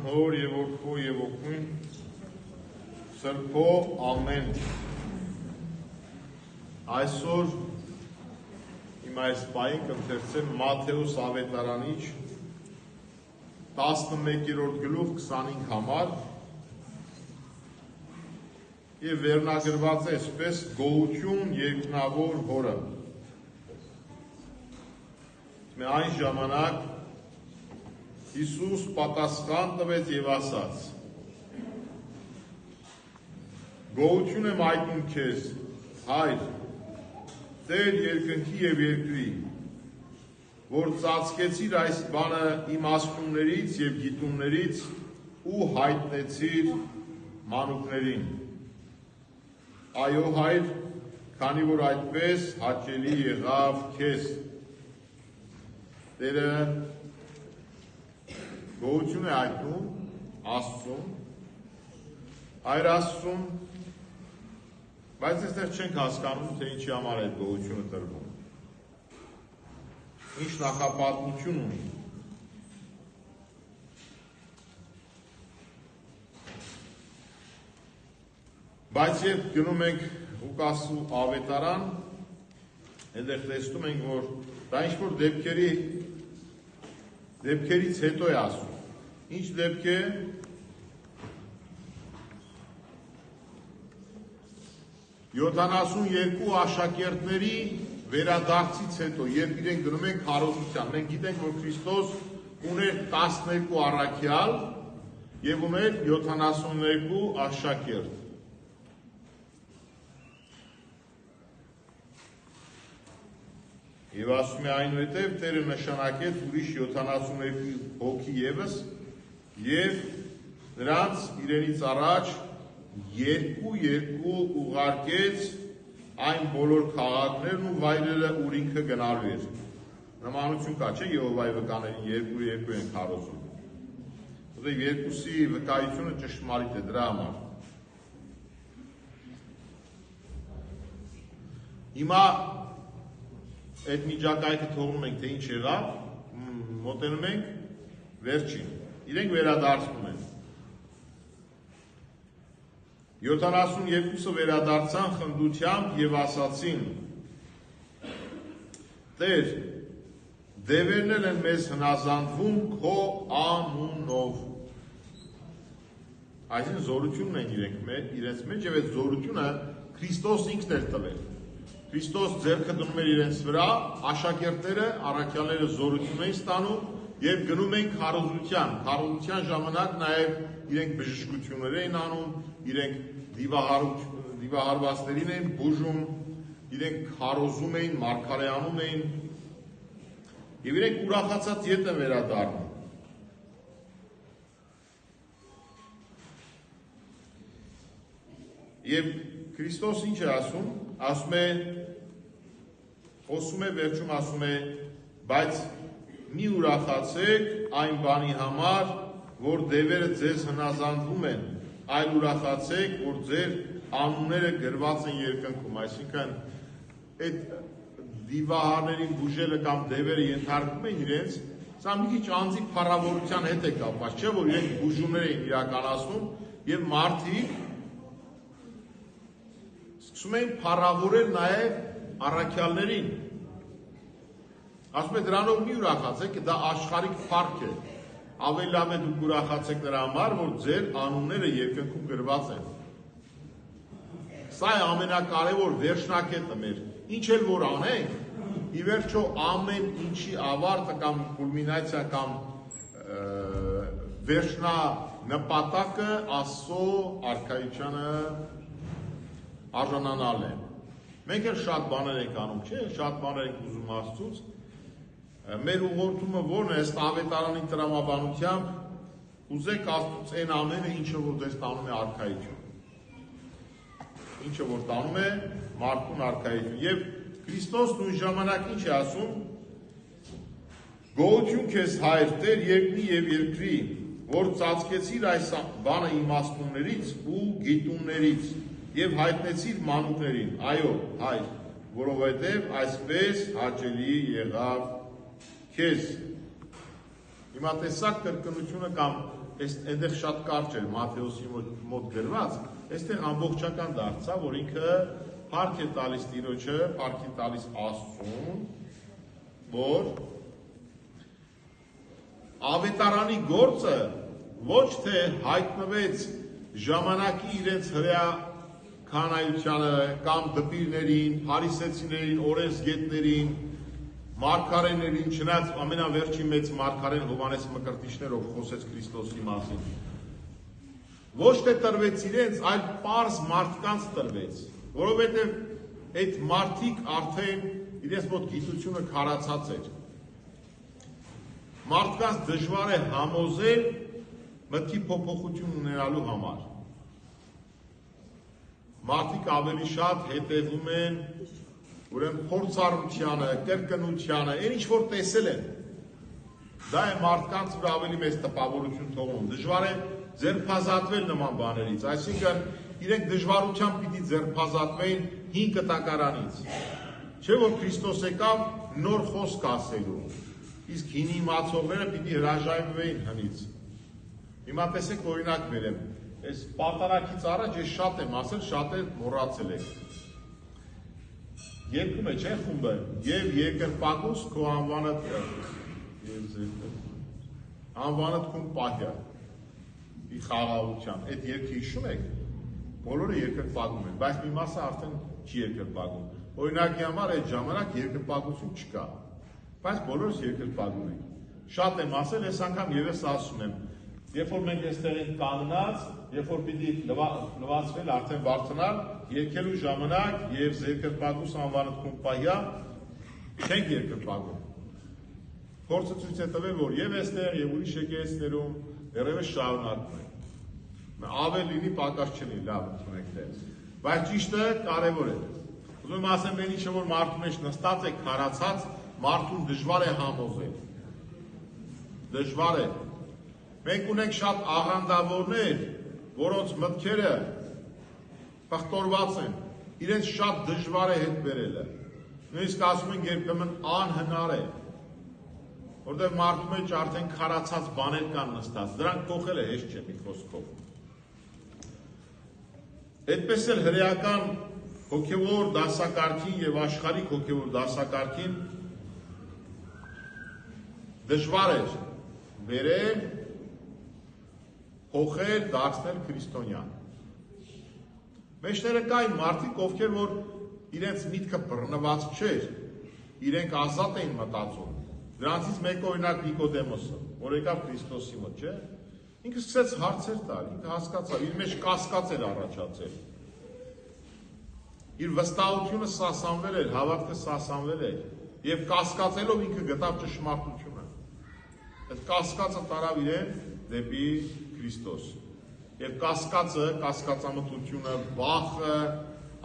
Հոր եւ Որդու եւ Օգուն Սրբո ամեն այսօր իմ այս պահին կընթերցեմ Մատթեոս ավետարանիչ 11-րդ գլուխ 25 համար եւ վերնագրված է այսպես գոհություն երկնավոր հորը այն ժամանակ Հիսուս պատասխան տվեց եւ ասաց. Գոհություն եմ այդում քեզ, Հայր, Տեր երկնքի եւ երկրի, որ ծածկեցիր այս բանը իմաստուններից եւ գիտուններից ու հայտնեցիր մանուկներին։ Այո, Հայր, քանի որ այդպես հաճելի եղավ քեզ։ Տերը գոհություն է այդնում Աստծուն, Հայր Աստծուն, բայց այստեղ չենք հասկանում, թե ինչի համար այդ գոհությունը տրվում։ Ինչ նախապատմություն ունի։ Բայց երբ գնում ենք Ղուկասու ավետարան, այնտեղ տեսնում ենք, որ դա ինչ-որ դեպքերից հետո է ասում։ Ինչ դեպք է, յոթանասուն երկու աշակերտների վերադարձից հետո, երբ իրենք գնում են քարոզության, մենք գիտենք, որ Քրիստոս ուներ 12 առաքյալ եւ ուներ 72 աշակերտ։ Եվ ասում է այնուհետև Տերը նշանակեց ուրիշ 72 հոգի ևս եւ նրանց իրենից առաջ երկու ուղարկեց այն բոլոր քաղաքներն ու վայրերը, ուր ինքը գնալու էր։ Նմանություն կա, չէ՞, Եհովայի վկաներին երկու են քարոզում։ Որտեղ երկուսի վկայությունը ճշմարիտ է դրա համար։ Հիմա այդ միջակայքը թողնում ենք, թե ինչ եղավ, մոտենում ենք վերջին, իրենք վերադարձնում են։ 72-ը վերադարձան խնդությամբ և ասացին. Տեր, դևերն են մեզ հնազանդվում քո անունով։ Այսինքն զորությունն են իրենց մեջ և այդ զորությունը Քրիստոս ինքն էր տվել։ Քրիստոս ձեռքը դնում էր իրենց վրա, աշակերտները, առաքյալները զորություն էին ստանում եւ գնում էին քարոզության։ Քարոզության ժամանակ նաեւ իրենք բժշկություններ էին անում, իրենք դիվահարվածներին էին բուժում, իրենք քարոզում էին, մարգարեանում էին եւ իրենք ուրախացած ետ են վերադառնում։ Եվ Քրիստոս ինչ է ասում, ասում է, խոսում է, վերջում ասում է, բայց մի ուրախացեք այն բանի համար, որ դևերը ձեզ հնազանդվում են, այլ ուրախացեք, որ ձեր անունները գրված են երկնքում, այսինքն այդ դիվահարներին բուժելը կամ դևերը ենթարկվում են իրենց, սա մի քիչ անձի փառավորության հետ է կապված, չէ՞ որ իրենք բուժումներ էին իրականացնում եւ մարդիկ սկսում էին փառավորել նաև առաքյալներին։ Ասում է դրանով մի ուրախացեք, դա աշխարհիկ փառք է։ Ավելի լավ է դուք ուրախացեք նրա համար, որ ձեր անունները երկնքում գրված են։ Սա է ամենակարևոր վերջնակետը մեր։ Ինչ էլ որ անենք, ի վերջո ամեն ինչի ավարտը կամ կուլմինացիա կամ վերջնանպատակը Աստծո արքայությանը արժանանալ է։ Մենք էլ շատ բաներ ենք անում, չէ՞, շատ բաներ ենք ուզում Աստծուց։ Մեր ուղղորդումը ո՞րն է, ըստ ավետարանի տրամաբանությամբ ուզեք Աստծուց այն ամենը, ինչը որ ձեզ տանում է արքայություն։ Ինչը որ տանում է մարդուն արքայություն։ Եվ Քրիստոսն նույն ժամանակ ինչ է ասում. Գոհություն քեզ Հայր, Տեր երկնի եւ երկրի, որ ծածկեցիր այս բանը իմաստուններից ու գիտուններից եւ հայտնեցիր մանուկներին, այո, Հայր, որովհետեւ այսպես հաճելի եղավ քեզ։ Հիմա տեսակ կրկնությունը կամ այնտեղ շատ կարճ էր Մատթեոսի մոտ գրված, այստեղ ամբողջական դարձավ, որ ինքը փառք է տալիս Տիրոջը, փառք է տալիս Աստծուն, որ ավետարանի գործը ոչ թե հայտնվեց ժամանակի իրենց հրեա քահանայությանը կամ դպիրներին, փարիսեցիներին, օրենսգետներին, մարգարեներին, չնայած ամենավերջին մեծ մարգարեն Հովհաննես Մկրտիչներով խոսեց Քրիստոսի մասին։ Ոչ թե տրվեց իրենց, այլ պարզ մարդկանց տրվեց, որովհետև այդ մարդիկ արդեն իրենց մոտ գիտությունը քարացած էր։ Մարդկանց դժվար է համոզել մտքի փոփոխություն ունենալու համար։ Մարդիկ ավելի շատ հետևում են ուրեմն փորձառությանը, կրկնությանը, այն ինչ որ տեսել են։ Դա է մարդկանց վրա ավելի մեծ տպավորություն թողնում։ Դժվար է ձերբազատվել նման բաներից, այսինքն իրենք դժվարությամբ պիտի ձերբազատվեին 5 կտակարանից։ Չէ՞ որ Քրիստոս եկավ նոր խոսք ասելու, իսկ հին իմացողները պիտի հրաժայնվեին հնից։ Հիմա տեսեք օրինակ բերեմ, այս պատարագից առաջ ես շատ եմ ասել, շատ էլ մոռացել եք։ Երկում է, չէ՞ խումբը, եւ երկրպագուս քո անվանդ քուն պահյա։ Ի խաղաղության, այդ երկը հիշում եք, բոլորը երկրպագում են, բայց մի մասը արդեն չի երկրպագում։ Օրինակի համար այդ ժամանակ երկրպագություն չկա, բայց բոլորս երկրպագում ենք։ Շատ եմ ասել, այս անգամ եւս ասում եմ, երբ որ մենք այստեղ ենք կանգնած, երբ որ պիտի լվացվել արդեն բարձրանալ, երկելու ժամանակ եւ երկրպագուս անվանդ կոմպայա չենք երկրպագում։ Փորձը ցույց է տվել, որ եւ այստեղ եւ ուրիշ եկեղեցիներում դեռևս շարունակվում է։ Ավել լինի, պակաս չլինի, լավ ընդունեք դե։ Բայց ճիշտը կարևոր է։ Ուզում եմ ասեմ, այն ինչը որ մարդու մեջ նստած է քարացած, մարդուն դժվար է համոզել։ Դժվար է։ Մենք ունենք շատ աղանդավորներ, որոնց մտքերը պղտորված են, իրենց շատ դժվար է հետ բերելը։ Նույնիսկ ասում են երբեմն անհնար է, որտեղ մարդու մեջ արդեն քարացած բաներ կան նստած, դրանք փոխելը հեշտ չէ մի խոսքով։ Այդպես էլ հրեական հոգևոր դասակարգին եւ աշխարհիկ հոգևոր դասակարգին դժվար էր վերել փոխել, դարձնել քրիստոնյան։ Մեջները կային մարդիկ, ովքեր որ իրենց միտքը բռնված չէր, իրենք ազատ էին մտածում։ Դրանցից մեկը օրինակ Նիկոդեմոսը, որ եկավ Քրիստոսի մոտ, չէ՞։ Ինքը սկսեց հարցեր տալ, ինքը հասկացավ, իր մեջ կասկած էր առաջացել։ Իր վստահությունը սասանվել էր, հավատքը սասանվել էր, եւ կասկածելով ինքը գտավ ճշմարտությունը։ Այդ կասկածը տարավ իրեն դեպի Քրիստոս։ Եվ կասկածը, կասկածամտությունը, վախը,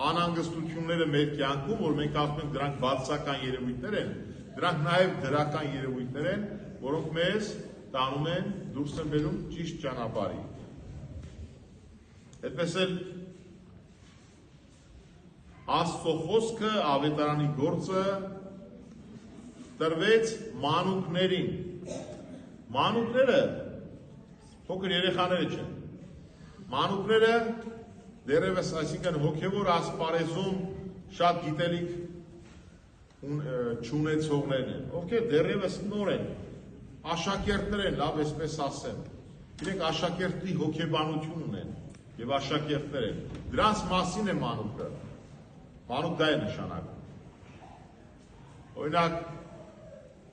անհանգստությունները մեր կյանքում, որ մենք ասում ենք դրանք բացական երևույթներ են, դրանք նաև դրական երևույթներ են, որոնք մեզ տանում են դուրս են բերում ճիշտ ճանապարհի։ Այդպես էլ Աստծո խոսքը, ավետարանի գործը տրվեց մանուկներին։ Մանուկները փոքր երեխաները չեն։ Մանուկները դեռևս, այսինքն հոգևոր ասպարեզում շատ գիտելիք չունեցողներն են, ովքեր դեռևս նոր են, աշակերտներ են, լավ այսպես ասեմ։ Իրենք աշակերտի հոգեբանություն ունեն եւ աշակերտներ են։ Դրանց մասին է մանուկը։ Մանուկ դա է նշանակում։ Օրինակ,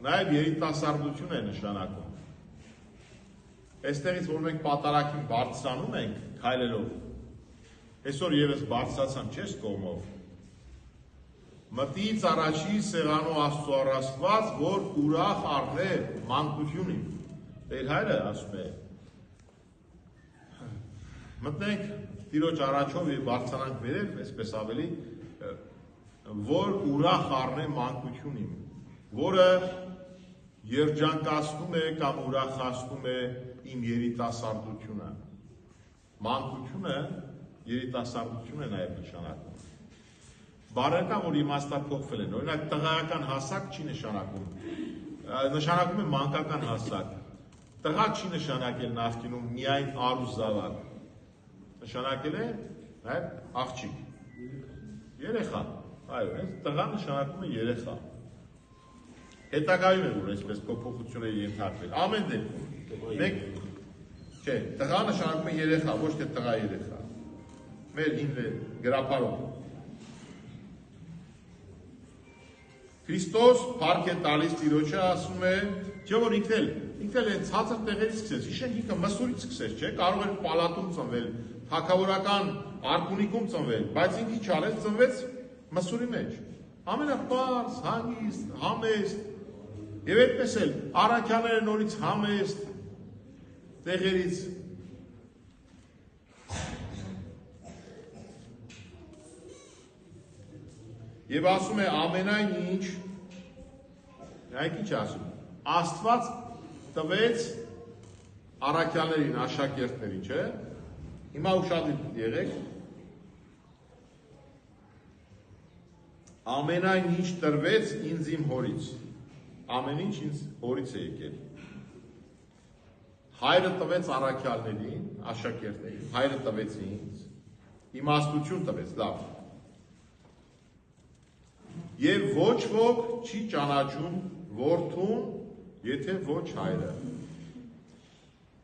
նաեւ երիտասարդություն է նշանակում։ Այստեղից որ մենք պատարագին բարձրանում ենք քայլելով, այսօր եւս բարձրացան չես կողմով։ Մտից առաջի սեղանու Աստծո առաստված, որ ուրախ առնե մանկությունին։ Տեր հայրը ասում է. մտնենք Տիրոջ առաջով եւ բարձրանանք վերև, այսպես ավելի, որ ուրախ առնե մանկությունին, որը երջանկացնում է կամ ուրախացնում է իմ երիտասարդությունը։ Մանկությունը երիտասարդություն է նաև նշանակում։ Բարեկամ, որ իմաստափոխվել են, օրինակ տղայական հասակ չի նշանակում, նշանակում է մանկական հասակ։ Տղա չի նշանակել նախկինում միայն արուս զավակ, նշանակել է նաև աղջիկ, երեխա, այո, տղա նշանակում է երեխա, հետագայում է, որ այսպես փոփոխություն է ենթարկվել, ամեն դեպքում, մեկ, չէ, տղա նշանակում է երեխա, ոչ թե տղա երեխա, մեր հին գրապարում, Քրիստոս փառք է տալիս Տիրոջը, ասում է, չէ՞ որ ինքն էլ այն ցածր տեղերից սկսեց, իշենք ինքը Մսուրից սկսեց, չէ՞, կարող էր պալատում ծնվել, թագավորական Արկունիկում ծնվել, բայց ինքը ինչ արեց, ծնվեց Մսուրի մեջ, ամենապարզ, հանգիստ, համեստ, եւ այդպես էլ առաքյաները նորից համեստ տեղերից Եվ ասում է ամենայն ինչ, այդ ինչ ասում, Աստված տվեց առաքյալներին, աշակերտներին, չէ, հիմա ուշադիր եղեք, ամենայն ինչ տրվեց ինձ իմ հորից, ամեն ինչ ինձ հորից է եկել, հայրը տվեց առաքյալներին, աշակերտներին, հայրը տվեց ինձ, իմաստություն տվեց, լավ, Եվ ոչ ոք չի ճանաչում որդուն, եթե ոչ հայրը։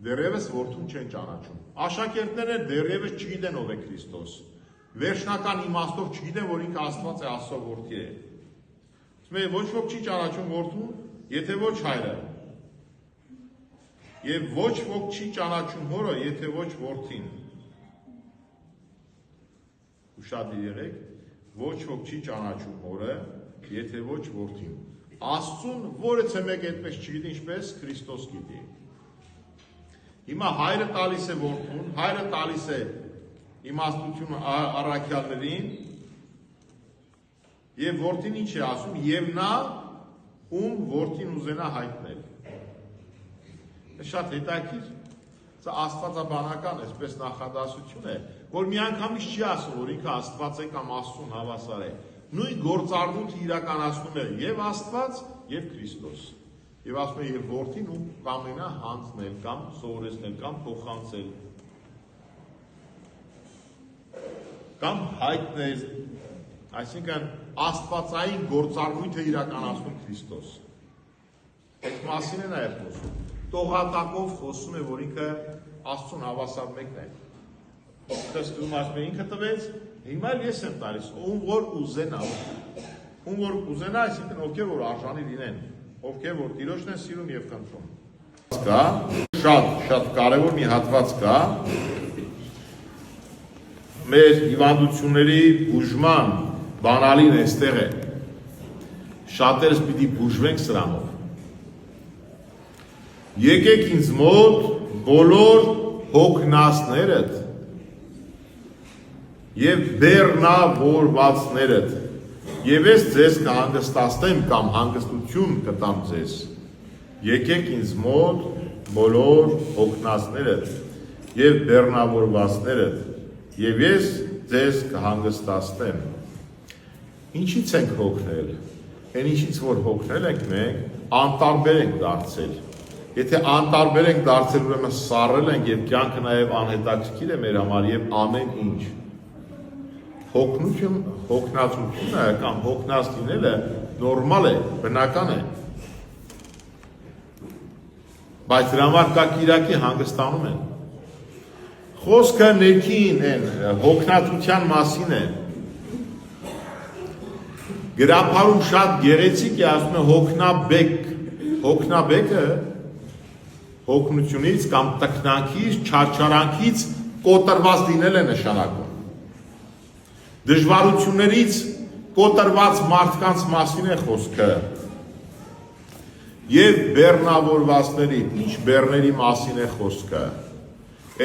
Դեռևս որդուն չեն ճանաչում։ Աշակերտները դեռևս չգիտեն ով է Քրիստոս։ Վերջնական իմաստով չգիտեն, որ ինքը Աստված է, Աստծո որդի է։ Ասում է, ոչ ոք չի ճանաչում որդուն, եթե ոչ հայրը։ Եվ ոչ ոք չի ճանաչում հորը, եթե ոչ որդին։ Ուշադիր եղեք։ Ոչ ոք չի ճանաչում հորը, եթե ոչ որդին։ Աստծուն որևէ մեկ այդպես չգիտի, ինչպես Քրիստոս գիտի։ Հիմա հայրը տալիս է որդուն, հայրը տալիս է իմաստությունը առաքյալներին, եւ որդին ինչ է ասում, եւ նա ում որդին ուզենա հայտնել։ Շատ հետաքրքիր, սա աստվածաբանական այսպես նախադասություն է, որ մի անգամից չի ասում, որ ինքը Աստված է կամ Աստծուն հավասար է։ Նույն գործառնությունը իրականացնում է եւ Աստված, եւ Քրիստոս։ Եվ ասում է եւ որդին ում կամենա հանձնել կամ սովորեցնել կամ փոխանցել կամ հայտնել, այսինքն աստվածային գործառնույթը իրականացնում Քրիստոս։ Այդ մասին է նաեւ խոսում։ Տողատակով խոսում է, որ ինքը Աստծուն հավասար մեկն է։ Քրիստոսն ասում է ինքը տվեց, հիմա ես եմ տալիս, ում որ ուզենա, այսինքն ովքեր որ արժանի լինեն, ովքեր որ Տիրոջն են սիրում եւ խնդրում։ Կա շատ կարևոր մի հատված կա մեր հիվանդությունների բուժման բանալին այստեղ է։ Շատերս պիտի բուժվենք սրանով։ Եկեք ինձ մոտ բոլոր հոգնածներդ եւ բեռնավորվածներդ եւ ես ձեզ կհանգստացնեմ կամ հանգստություն կտամ ձեզ։ Եկեք ինձ մոտ բոլոր հոգնածներդ եւ բեռնավորվածներդ եւ ես ձեզ կհանգստացնեմ։ Ինչից ենք հոգնել։ Այն ինչից որ հոգնել ենք մենք, անտարբեր ենք դարձել։ Եթե անտարբեր ենք դարձել, ուրեմն սառել ենք եւ կյանքը նաեւ անհետաքրքիր է մեր համար եւ ամեն ինչ։ Հոգնածությունը կամ հոգնած լինելը նորմալ է, բնական է։ Բայց դրա համար կա Կիրակի հանգստանում են։ Խոսքը ներքին են, հոգնածության մասին է։ Գրապարում շատ գեղեցիկ է, ասում է հոգնաբեկ։ Հոգնաբեկը հոգնությունից կամ տքնանքից, չարչարանքից կոտրված լինել է նշանակում։ Դժվարություններից կոտրված մարդկանց մասին է խոսքը։ Եվ բեռնավորվածների, ինչ բեռների մասին է խոսքը։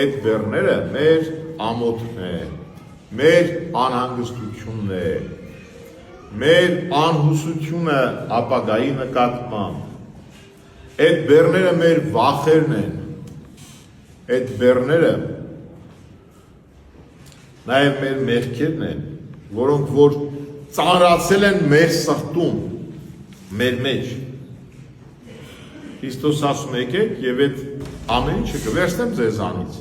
Այդ բեռները մեր ամոթն է, մեր անհանգստությունն է, մեր անհուսությունը ապագայի նկատմամբ։ Այդ բեռները մեր վախերն են, այդ բեռները նաև մեր մեղքերն են, որոնք որ ծանրացել են մեր սրտում, մեր մեջ։ Քրիստոս ասում եկեք եւ այդ ամեն ինչը կվերցնեմ ձեզանից։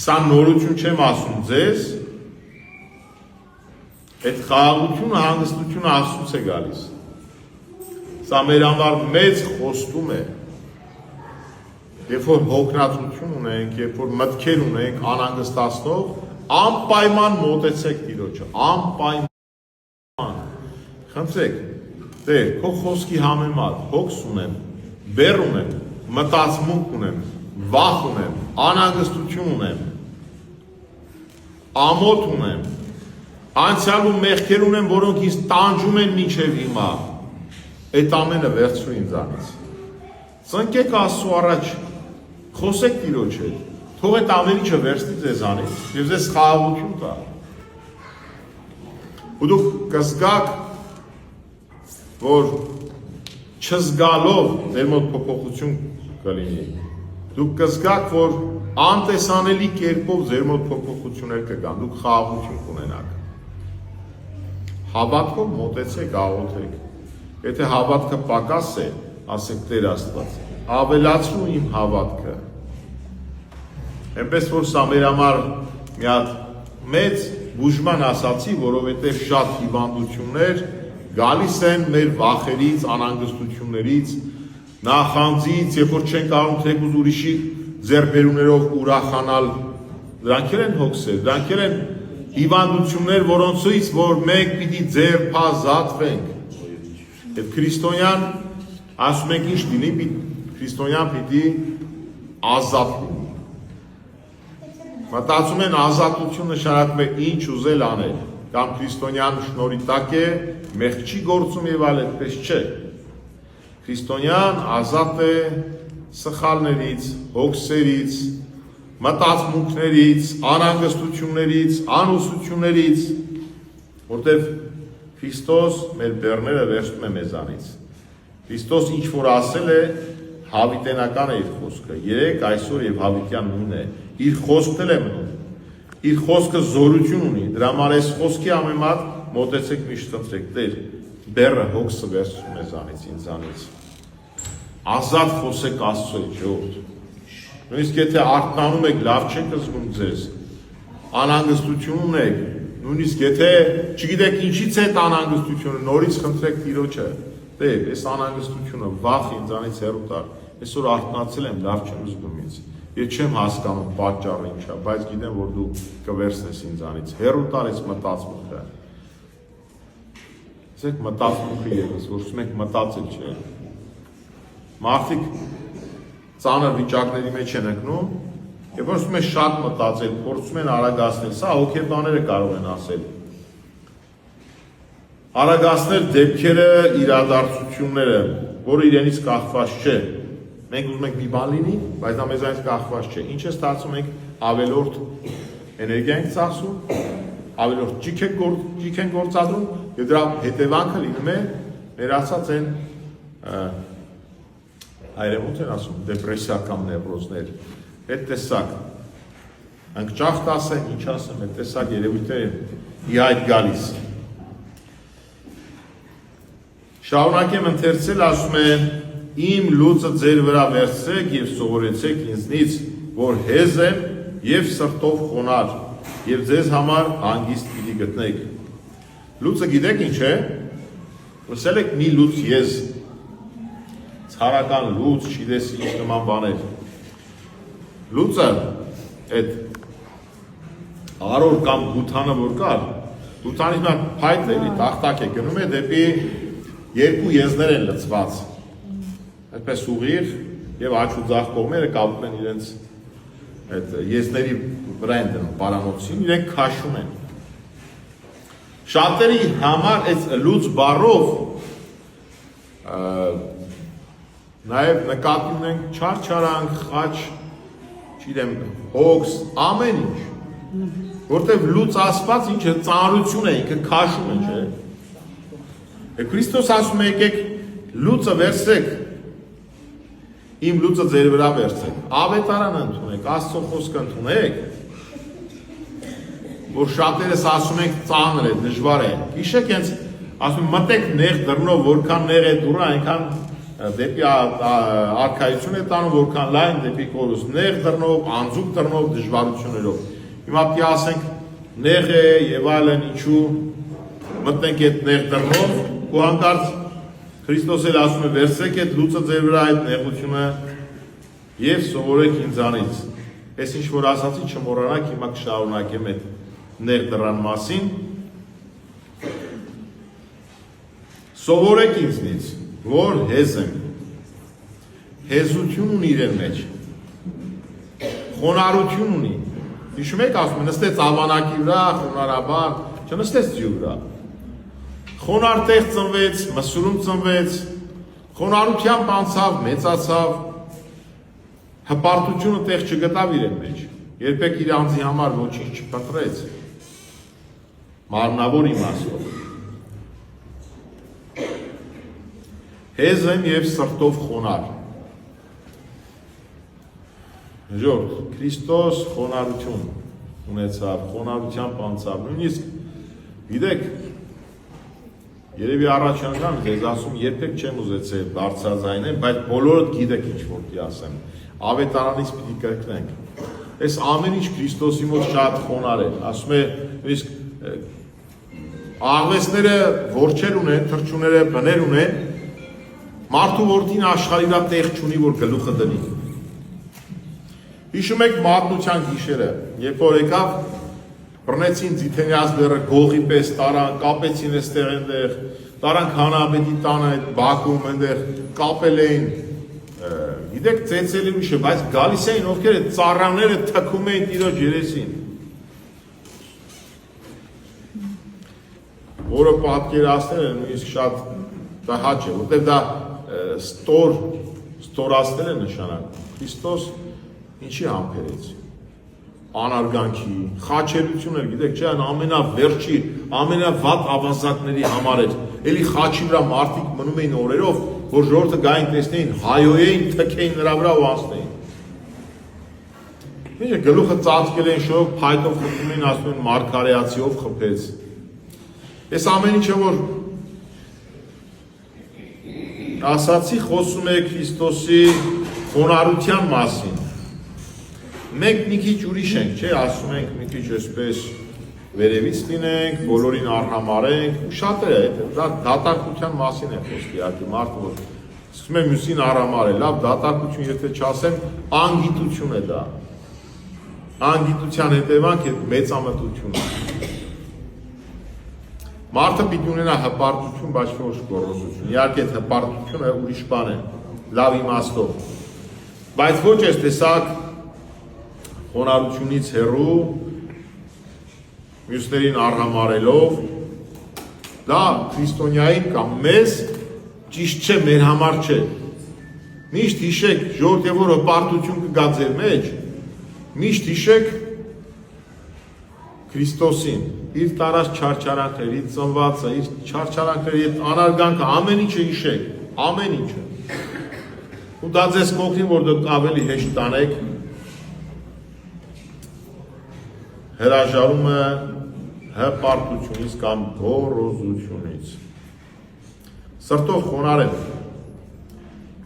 Սա նորություն չեմ ասում ձեզ, այդ խաղաղությունը, հանգստությունը Աստծուց է գալիս։ Սա մեր համար մեծ խոստում է, երբ որ հոգնածություն ունենք, երբ որ մտքեր ունենք, անհանգստացնող, անպայման մոտեցեք Տիրոջը, անպայման։ Խնդրեք, Տեր, քո խոսքի համեմատ, հոգս ունեմ, բեռ ունեմ, մտածմունք ունեմ, վախ ունեմ, անհանգստություն ունեմ, ամոթ ունեմ, անցյալում մեղքեր ունեմ, որոնք ինձ տանջում են մինչև հիմա, այդ ամենը վերցրու ինձանից։ Ծնկեք Աստծու առաջ, խոսեք Տիրոջ հետ, թող այդ ամեն ինչը վերցնի ձեզանից եւ ձեզ խաղաղություն տա։ Ու դուք կզգաք, որ չզգալով ձեր մոտ փոփոխություն կլինի։ Դուք կզգաք, որ անտեսանելի կերպով ձեր մոտ փոփոխություններ կգան, դուք խաղաղություն կունենաք։ Հավատքով մոտեցեք, աղոթեք։ Եթե հավատքը պակաս է, ասեք Տեր Աստված, ավելացրու իմ հավատքը։ Այնպես որ սա մեր համար մի հատ մեծ բուժման ասացի, որովհետև շատ հիվանդություններ գալիս են մեր վախերից, անհանգստություններից, նախանձից, երբ որ չեն կարող թեկուզ ուրիշի ձեռքբերումներով ուրախանալ, դրանք են հոգսեր, դրանք են հիվանդություններ, որոնցից որ մենք պիտի ձերբազատվենք։ Եվ քրիստոնյան ասում ենք ինչ լինի, քրիստոնյան պիտի ազատ լինի։ Մտածում են ազատություն նշանակում է ինչ ուզել անել, կամ քրիստոնյան շնորհի տակ է, մեղք չի գործում եւ այլ այդպես չէ։ Քրիստոնյան ազատ է սխալներից, հոգսերից, մտածմունքներից, անհանգստություններից, անհուսություններից, որտեղ Քրիստոս մեր բեռները վերցնում է մեզանից։ Քրիստոս ինչ որ ասել է, հավիտենական է իր խոսքը, երեք, այսօր եւ հավիտյան նույնն է, իր խոսքն է մնում, իր խոսքը զորություն ունի, դրա համար այս խոսքի համեմատ մոտեցեք միշտ խնդրեք, Տեր, բեռը հոգսը վերցնում մեզանից, ինձանից, ազատ խոսեք Աստծո հետ, ժողովուրդ։ Նույնիսկ եթե արթնանում եք, լավ չեք զգում ձեզ, անհանգստություն ունեք, նույնիսկ եթե չգիտեք ինչից է այդ անհանգստությունը, նորից խնդրեք Տիրոջը, Տեր, այս անհանգստությունը վախ ինձանից հեռու տար, այսօր արթնացել եմ, լավ չեմ զգում ինձ, ես չեմ հասկանում պատճառը ինչ է, բայց գիտեմ, որ դու կվերցնես ինձանից, հեռու տար այս մտածմունքը։ Ասեք մտածմունքը ևս, որ ուզում եք մտածել, չէ։ Մարդիկ ծանր վիճակների մեջ են ընկնում, եւ որ ուզում են շատ մտածել, փորձում են արագացնել, սա հոգեբանները կարող են ասել։ Արագացնել դեպքերը, իրադարձությունները, որը իրենից կախված չէ։ Մենք ուզում ենք մի բան լինի, բայց դա մեզանից կախված չէ։ Ինչ է ստացվում, մենք ավելորդ էներգիա ենք ծախսում, ավելորդ ջիք են գործադրում, եւ դրա հետևանքը լինում է ներածած են հայրենոց են ասում, դեպրեսիական նևրոզներ, այդ տեսակ, անկճախտ ասեն, ինչ ասեմ, այդ տեսակ երևույթներ են ի հայտ գալիս։ Շարունակեմ ընթերցել, ասում է, իմ լուծը ձեր վրա վերցրեք եւ սովորեցեք ինձնից, որ հեզ եմ եւ սրտով խոնար, եւ ձեզ համար հանգիստ պիտի գտնեք։ Լուծը գիտեք ինչ է, ոսել եք մի լուծ եզ, ցարական լուծ, չգիտես ինչ նման բաներ։ Լուծը, այդ արոր կամ գութանը որ կար, գութանից նա փայտ էլի, տախտակ է գնում է դեպի երկու եզներ են լծված, այդպես ուղիղ եւ աջ ու ձախ կողմերը կապում են իրենց այդ եզների վրա են դնում պարանոցին, իրենք քաշում են։ Շատերի համար այս լուծ բառով նաև նկատի ունենք չարչարանք, խաչ, չգիտեմ, հոգս, ամեն ինչ, որտեղ լուծ ասված ինչը ծանրություն է, ինքը քաշում է, չէ։ Եվ Քրիստոս ասում է եկեք լուծը վերցրեք, իմ լուծը ձեր վրա վերցրեք, ավետարանը ընդունեք, Աստծո խոսքը ընդունեք, որ շատերս ասում ենք ծանր է, դժվար է, հիշեք հենց ասում մտեք նեղ դռնով, որքան նեղ է դուռը, այնքան դեպի արքայություն է տանում, որքան լայն դեպի կորուս, նեղ դռնով, անձուկ դռնով, դժվարություններով։ Հիմա պիտի ասենք նեղ է եւ այլն, ինչու մտնենք այդ նեղ դռնով, ու հանկարծ Քրիստոս էլ ասում է վերցրեք այդ լուծը ձեր վրա այդ նեղությունը եւ սովորեք ինձանից։ Այս ինչ որ ասացի չմոռանաք, հիմա կշարունակեմ այդ նեղ դռան մասին։ Սովորեք ինձնից, որ հեզ եմ, հեզություն ունի իրեն մեջ, խոնարհություն ունի, հիշում եք ասում է նստեց ավանակի վրա, խոնարհաբար, չնստեց ձյու վրա, խոնարհ տեղ ծնվեց, մսուրում ծնվեց, խոնարհությամբ անցավ, մեծացավ, հպարտությունը տեղ չգտավ իրեն մեջ, երբեք իր անձի համար ոչինչ չպտրեց, մարմնավոր իմաստով, հեզ եմ և սրտով խոնար։ Ժորդ, Քրիստոս խոնարհություն ունեցավ, խոնարհությամբ անցավ, նույնիսկ գիտեք, երևի առաջ անգամ ձեզ ասում երբեք չեմ ուզեցել բարձրաձայնել, բայց բոլորդ գիտեք ինչ որ պիտի ասեմ, ավետարանից պիտի կրկնենք։ Այս ամեն ինչ Քրիստոսի մոտ շատ խոնար է, ասում է, նույնիսկ աղվեսները որջեր ունեն, թռչունները բներ ունեն, մարդու որդին աշխարհի վրա տեղ չունի, որ գլուխը դնի։ Հիշում եք մատնության գիշերը, երբ որ եկավ, բռնեցին Ձիթենյաց լեռը գողի պես տարան, կապեցին այստեղ այնտեղ, տարան Քանաբեդի տանը այդ Բաքում այնտեղ կապել էին, գիտեք ծեծելի ուրիշը, բայց գալիս էին ովքեր այդ ծառաները թքում էին Տիրոջ երեսին։ Որը պատկերացնել են նույնիսկ շատ տհաճ է, որտեղ դա ստորացնել է նշանակում, Քրիստոս ինչի համբերեց, անարգանքի, խաչելություն էր, գիտեք չէ, ամենավերջի, ամենավատ ավազակների համար էր, էլի խաչի վրա մարդիկ մնում էին օրերով, որ ժողովուրդը գային տեսնեին, հայոյեին, թքեին նրա վրա ու անցնեին։ Ինչ գլուխը ծածկել էին շոկ, փայտով խփում էին, ասում են մարգարեացիով խփեց։ Այս ամեն ինչը որ ասացի խոսում է Քրիստոսի խոնարհության մասին։ Մենք մի քիչ ուրիշ ենք, չէ, ասում ենք մի քիչ այսպես վերևից լինենք, բոլորին արհամարենք, ու շատերը դա դատարկության մասին է խոսքը, իհարկե մարդը որ սկսում է մյուսին արհամարել, լավ դատարկություն, եթե չասեմ, անգիտություն է դա։ Անգիտության հետևանք է մեծամտությունը։ Մարդը պիտի ունենա հպարտություն, բայց ոչ գոռոզություն։ Իհարկե այդ հպարտությունը ուրիշ բան է, լավ իմաստով։ Բայց ոչ այս տեսակ խոնարհությունից հեռու, մյուսներին արհամարելով, դա քրիստոնյայի կամ մեզ ճիշտ չէ, մեր համար չէ։ Միշտ հիշեք, ժողովուրդ եւ որ հպարտություն կգա ձեր մեջ, միշտ հիշեք Քրիստոսին, իր տարած չարչարանքները, իր ծնվածը, իր չարչարանքները, իր անարգանքը, ամեն ինչը հիշեք, ամեն ինչը։ Ու դա ձեզ կօգնի, որ դուք ավելի հեշտ տանեք հրաժարումը հպարտությունից կամ գոռոզությունից։ Սրտով խոնարհ եք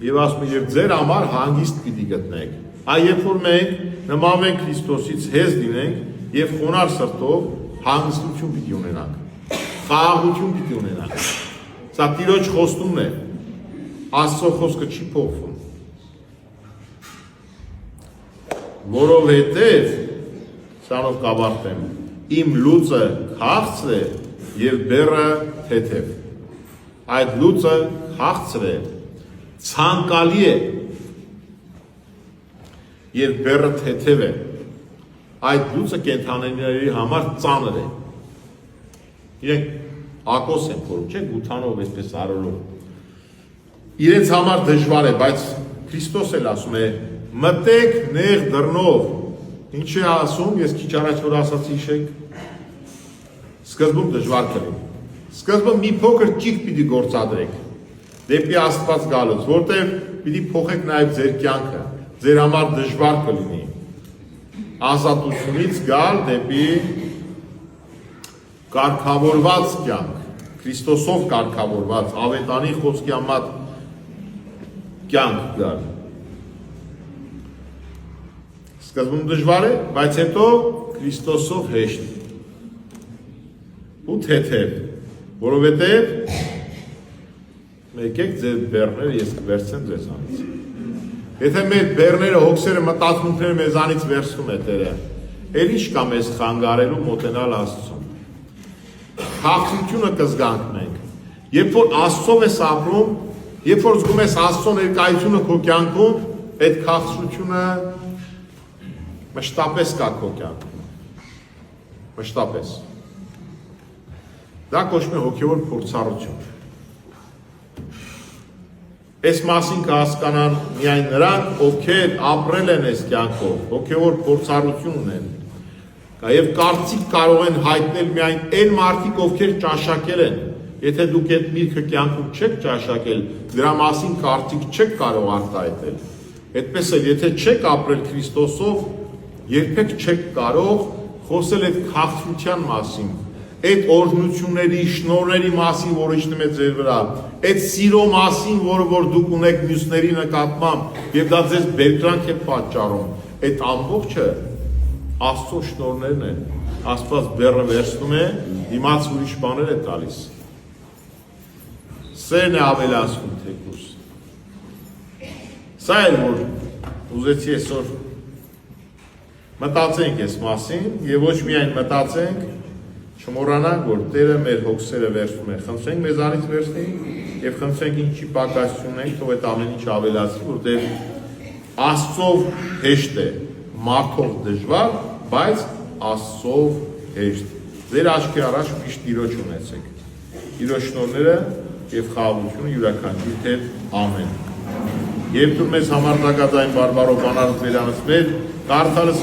եւ ասում եմ, եւ ձեր համար հանգիստ պիտի գտնեք։ Այ երբ որ մենք նմանվենք Քրիստոսից հեզ լինենք եւ խոնարհ սրտով հանգստություն պիտի ունենանք, խաղաղություն պիտի ունենանք։ Սա Տիրոջ խոստումն է, Աստծո խոսքը չի փոխվում։ Որովհետև, սրանով կավարտեմ, իմ լուծը քաղցր է եւ բեռը թեթև։ Այդ լուծը քաղցր է, ցանկալի է եւ բեռը թեթև է։ Այդ լուծը կենդանիների համար ծանր է։ Իրենք ակոս են փորում, չէ՞, գութանով այսպես արելով։ Իրենց համար դժվար է, բայց Քրիստոս էլ ասում է. մտեք նեղ դռնով։ Ինչ է ասում, ես քիչ առաջ որ ասացի, հիշեք, սկզբում դժվար կլինի։ Սկզբում մի փոքր ճիգ պիտի գործադրեք դեպի Աստված գալուց, որտեղ պիտի փոխեք նաև ձեր կյանքը, ձեր համար դժվար կլինի։ Ազատությունից գալ դեպի կարգավորված կյանք, Քրիստոսով կարգավորված, ավետանի խոսքի համաձ կյանք գալ։ Սկզբում դժվար է, բայց հետո Քրիստոսով հեշտ։ Ու թեթև, որովհետև եկեք ձեր բեռները ես կվերցեմ ձեզանից։ Եթե մեր բեռները, հոգսերը, մտածմունքները մեզանից վերցնում է Տերը, էլ ինչ կա մեզ խանգարելու մոտենալ Աստծուն։ Խաղաղությունը կզգանք մենք։ Երբ որ Աստծով ես ապրում, երբ որ զգում ես Աստծո ներկայությունը քո կյանքում, այդ խաղաղությունը մշտապես կա քո կյանքում։ Մշտապես։ Դա կոչվում է հոգևոր փորձառություն։ Այս մասին կհասկանան միայն նրանք, ովքեր ապրել են այս կյանքով, հոգևոր փորձառություն ունեն։ Եվ կարծիք կարող են հայտնել միայն այն մարդիկ, ովքեր ճաշակել են։ Եթե դուք այդ միրգը կյանքում չեք ճաշակել, դրա մասին կարծիք չեք կարող արտահայտել։ Այդպես էլ, եթե չեք ապրել Քրիստոսով, երբեք չեք կարող խոսել այդ քաղցրության մասին, այդ օրհնությունների, շնորհների մասին, որ իջնում է ձեր վրա, այդ սիրո մասին, որը որ դուք ունեք մյուսների նկատմամբ, եւ դա ձեզ բերկրանք է պատճառում, այդ ամբողջը Աստծո շնորհներն են։ Աստված բեռը վերցնում է, դիմաց ուրիշ բաներ է տալիս։ Սերն է ավելացնում թեկուզ։ Սա էլ որ ուզեցի այսօր մտածենք այս մասին եւ ոչ միայն մտածենք, չմոռանանք, որ Տերը մեր հոգսերը վերցնում է։ Խնդրենք մեզանից վերցնի եւ խնդրենք ինչի պակասություն ունենք, թող այդ ամեն ինչ ավելացի, որտեղ Աստծով հեշտ է, մարդով դժվար, բայց Աստծով հեշտ։ Ձեր աչքի առաջ միշտ Տիրոջ ունեցեք։ Տիրոջ շնորհները եւ խաղաղությունը յուրաքանչյուրի հետ ամեն։ Եվ դու մեզ համար տակածային բարբարով բանալուց վերանցնել, կարդալս